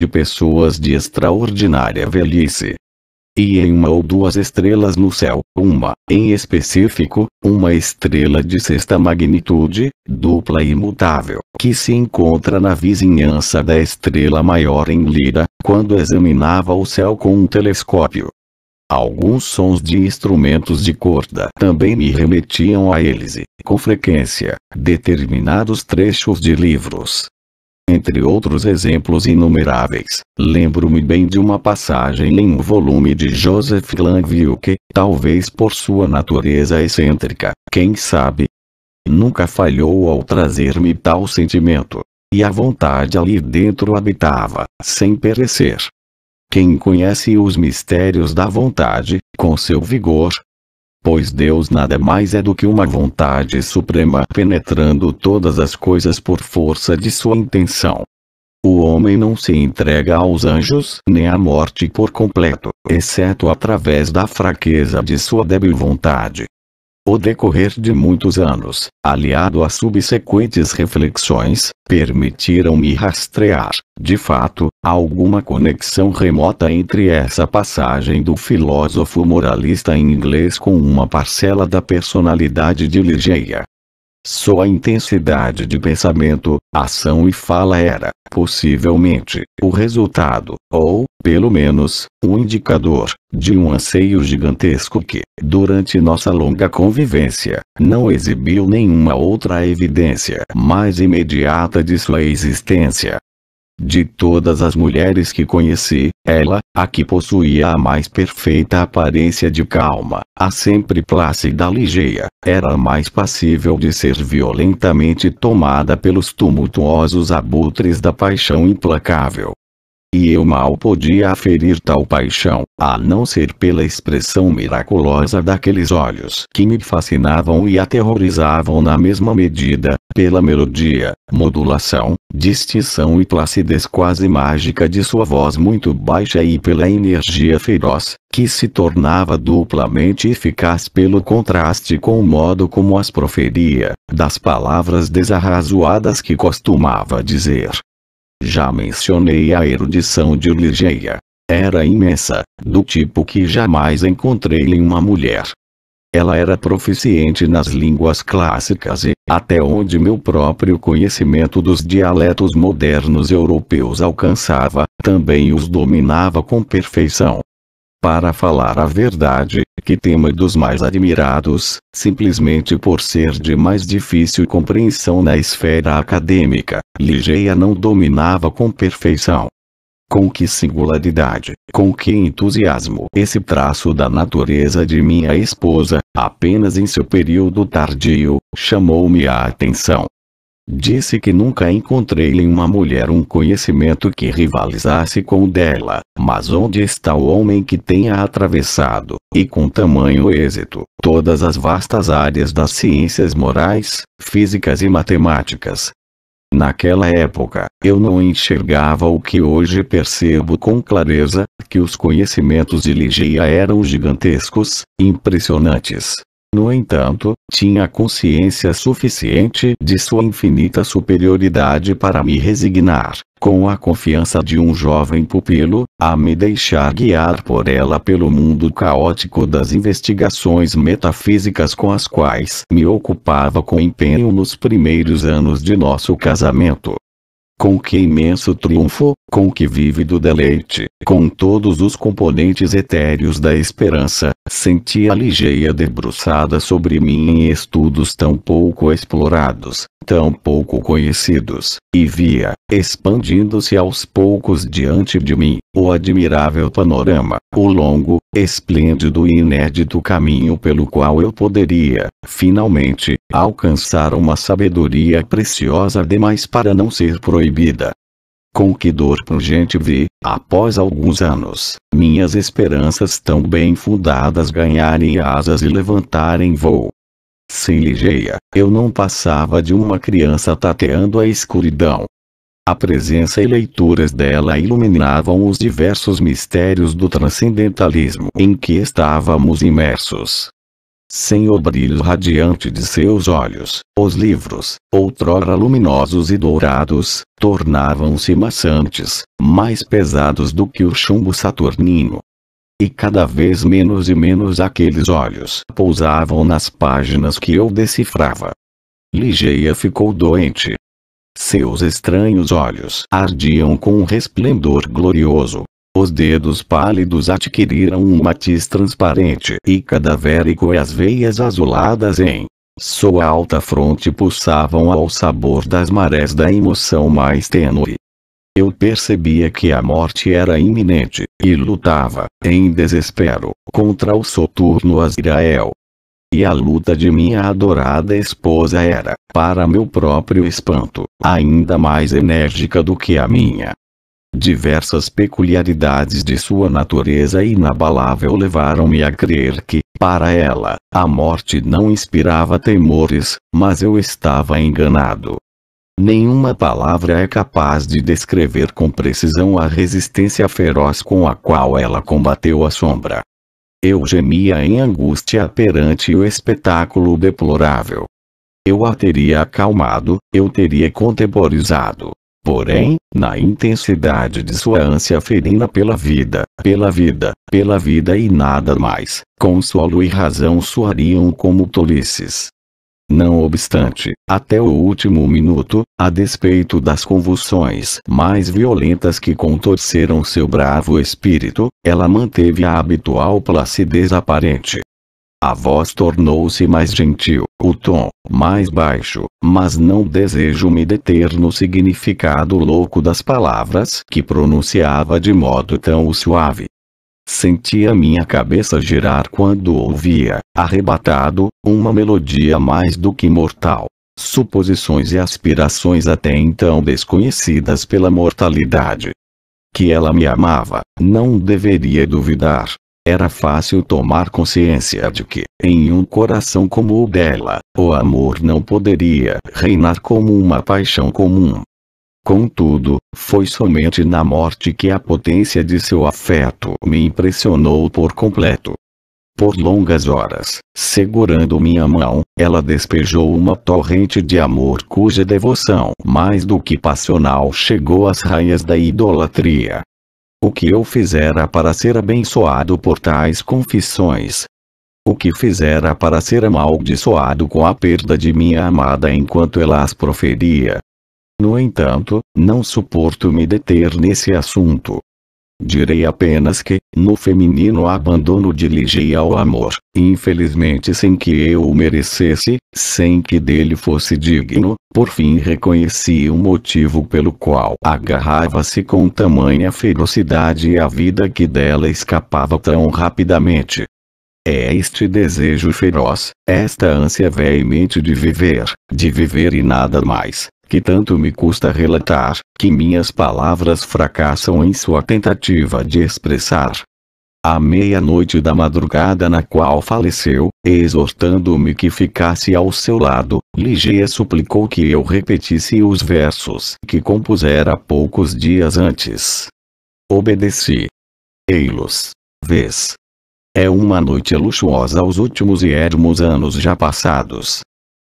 de pessoas de extraordinária velhice. E em uma ou duas estrelas no céu, uma, em específico, uma estrela de sexta magnitude, dupla e imutável, que se encontra na vizinhança da estrela maior em Lira, quando examinava o céu com um telescópio. Alguns sons de instrumentos de corda também me remetiam a eles e, com frequência, determinados trechos de livros. Entre outros exemplos inumeráveis, lembro-me bem de uma passagem em um volume de Joseph Glanville que, talvez por sua natureza excêntrica, quem sabe, nunca falhou ao trazer-me tal sentimento. E a vontade ali dentro habitava, sem perecer. Quem conhece os mistérios da vontade, com seu vigor? Pois Deus nada mais é do que uma vontade suprema penetrando todas as coisas por força de sua intenção. O homem não se entrega aos anjos nem à morte por completo, exceto através da fraqueza de sua débil vontade. O decorrer de muitos anos, aliado a subsequentes reflexões, permitiram-me rastrear, de fato, alguma conexão remota entre essa passagem do filósofo moralista em inglês com uma parcela da personalidade de Ligeia. Sua intensidade de pensamento, ação e fala era, possivelmente, o resultado, ou, pelo menos, um indicador, de um anseio gigantesco que, durante nossa longa convivência, não exibiu nenhuma outra evidência mais imediata de sua existência. De todas as mulheres que conheci, ela, a que possuía a mais perfeita aparência de calma, a sempre plácida Ligeia, era a mais passível de ser violentamente tomada pelos tumultuosos abutres da paixão implacável. E eu mal podia aferir tal paixão, a não ser pela expressão miraculosa daqueles olhos que me fascinavam e aterrorizavam na mesma medida, pela melodia, modulação, distinção e placidez quase mágica de sua voz muito baixa e pela energia feroz, que se tornava duplamente eficaz pelo contraste com o modo como as proferia, das palavras desarrazoadas que costumava dizer. Já mencionei a erudição de Ligeia. Era imensa, do tipo que jamais encontrei em uma mulher. Ela era proficiente nas línguas clássicas e, até onde meu próprio conhecimento dos dialetos modernos europeus alcançava, também os dominava com perfeição. Para falar a verdade, que tema dos mais admirados, simplesmente por ser de mais difícil compreensão na esfera acadêmica, Ligeia não dominava com perfeição. Com que singularidade, com que entusiasmo esse traço da natureza de minha esposa, apenas em seu período tardio, chamou-me a atenção. Disse que nunca encontrei em uma mulher um conhecimento que rivalizasse com o dela, mas onde está o homem que tenha atravessado, e com tamanho êxito, todas as vastas áreas das ciências morais, físicas e matemáticas? Naquela época, eu não enxergava o que hoje percebo com clareza, que os conhecimentos de Ligeia eram gigantescos, impressionantes. No entanto, tinha consciência suficiente de sua infinita superioridade para me resignar, com a confiança de um jovem pupilo, a me deixar guiar por ela pelo mundo caótico das investigações metafísicas com as quais me ocupava com empenho nos primeiros anos de nosso casamento. Com que imenso triunfo, com que vívido deleite, com todos os componentes etéreos da esperança, sentia Ligeia debruçada sobre mim em estudos tão pouco explorados, tão pouco conhecidos, e via, expandindo-se aos poucos diante de mim, o admirável panorama, o longo, esplêndido e inédito caminho pelo qual eu poderia, finalmente, alcançar uma sabedoria preciosa demais para não ser proibida. Com que dor pungente vi, após alguns anos, minhas esperanças tão bem fundadas ganharem asas e levantarem voo. Sem Ligeia, eu não passava de uma criança tateando a escuridão. A presença e leituras dela iluminavam os diversos mistérios do transcendentalismo em que estávamos imersos. Sem o brilho radiante de seus olhos, os livros, outrora luminosos e dourados, tornavam-se maçantes, mais pesados do que o chumbo saturnino. E cada vez menos e menos aqueles olhos pousavam nas páginas que eu decifrava. Ligeia ficou doente. Seus estranhos olhos ardiam com um resplendor glorioso. Os dedos pálidos adquiriram um matiz transparente e cadavérico e as veias azuladas em sua alta fronte pulsavam ao sabor das marés da emoção mais tênue. Eu percebia que a morte era iminente, e lutava, em desespero, contra o soturno Azrael. E a luta de minha adorada esposa era, para meu próprio espanto, ainda mais enérgica do que a minha. Diversas peculiaridades de sua natureza inabalável levaram-me a crer que, para ela, a morte não inspirava temores, mas eu estava enganado. Nenhuma palavra é capaz de descrever com precisão a resistência feroz com a qual ela combateu a sombra. Eu gemia em angústia perante o espetáculo deplorável. Eu a teria acalmado, eu teria contemporizado. Porém, na intensidade de sua ânsia ferina pela vida, pela vida, pela vida e nada mais, consolo e razão soariam como tolices. Não obstante, até o último minuto, a despeito das convulsões mais violentas que contorceram seu bravo espírito, ela manteve a habitual placidez aparente. A voz tornou-se mais gentil, o tom, mais baixo, mas não desejo me deter no significado louco das palavras que pronunciava de modo tão suave. Sentia minha cabeça girar quando ouvia, arrebatado, uma melodia mais do que mortal. Suposições e aspirações até então desconhecidas pela mortalidade. Que ela me amava, não deveria duvidar. Era fácil tomar consciência de que, em um coração como o dela, o amor não poderia reinar como uma paixão comum. Contudo, foi somente na morte que a potência de seu afeto me impressionou por completo. Por longas horas, segurando minha mão, ela despejou uma torrente de amor cuja devoção, mais do que passional, chegou às raias da idolatria. O que eu fizera para ser abençoado por tais confissões? O que fizera para ser amaldiçoado com a perda de minha amada enquanto ela as proferia? No entanto, não suporto me deter nesse assunto. Direi apenas que, no feminino abandono de Ligeia ao amor, infelizmente sem que eu o merecesse, sem que dele fosse digno, por fim reconheci o motivo pelo qual agarrava-se com tamanha ferocidade à vida que dela escapava tão rapidamente. É este desejo feroz, esta ânsia veemente de viver e nada mais, que tanto me custa relatar, que minhas palavras fracassam em sua tentativa de expressar. À meia-noite da madrugada na qual faleceu, exortando-me que ficasse ao seu lado, Ligeia suplicou que eu repetisse os versos que compusera poucos dias antes. Obedeci. Ei-los. Vês. É uma noite luxuosa aos últimos e ermos anos já passados.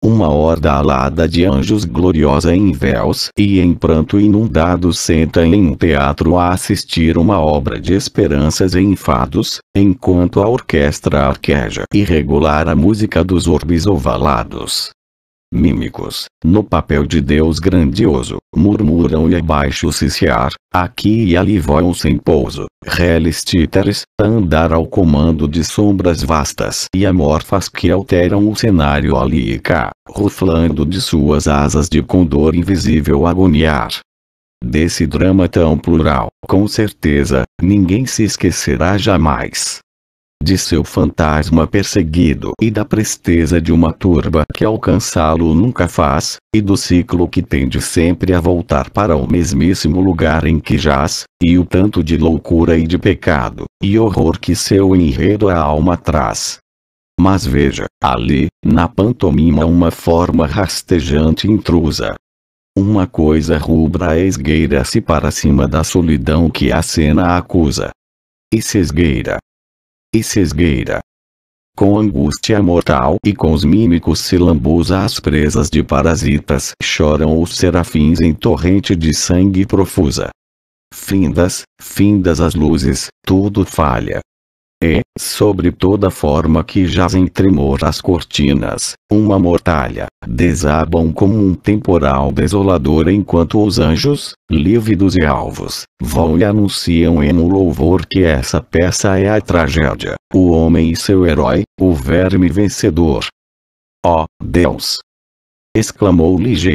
Uma horda alada de anjos gloriosa em véus e em pranto inundados senta em um teatro a assistir uma obra de esperanças e enfados, enquanto a orquestra arqueja irregular a música dos orbes ovalados. Mímicos, no papel de Deus grandioso, murmuram e abaixo ciciar, aqui e ali voam sem pouso, reles títeres, a andar ao comando de sombras vastas e amorfas que alteram o cenário ali e cá, ruflando de suas asas de condor invisível agoniar. Desse drama tão plural, com certeza, ninguém se esquecerá jamais. De seu fantasma perseguido e da presteza de uma turba que alcançá-lo nunca faz, e do ciclo que tende sempre a voltar para o mesmíssimo lugar em que jaz, e o tanto de loucura e de pecado, e horror que seu enredo a alma traz. Mas veja, ali, na pantomima uma forma rastejante intrusa. Uma coisa rubra esgueira-se para cima da solidão que a cena acusa. E se esgueira. Com angústia mortal e com os mímicos sílabos às presas de parasitas, choram os serafins em torrente de sangue profusa. Findas as luzes, tudo falha. E, sobre toda forma que jazem tremor as cortinas, uma mortalha, desabam como um temporal desolador enquanto os anjos, lívidos e alvos, vão e anunciam em um louvor que essa peça é a tragédia, o homem e seu herói, o verme vencedor. Ó Deus! Exclamou Ligeia.